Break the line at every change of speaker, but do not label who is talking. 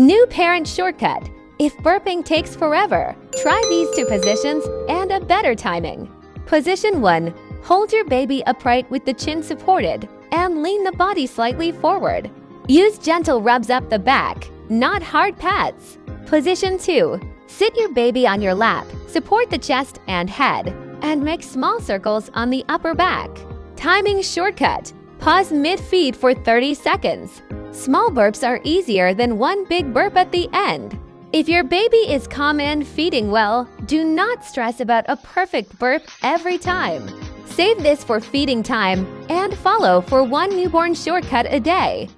New parent shortcut. If burping takes forever, try these two positions and a better timing. Position 1. Hold your baby upright with the chin supported and lean the body slightly forward. Use gentle rubs up the back, not hard pats. Position 2. Sit your baby on your lap, support the chest and head, and make small circles on the upper back. Timing shortcut. Pause mid-feed for 30 seconds. Small burps are easier than one big burp at the end. If your baby is calm and feeding well, do not stress about a perfect burp every time. Save this for feeding time and follow for one newborn shortcut a day.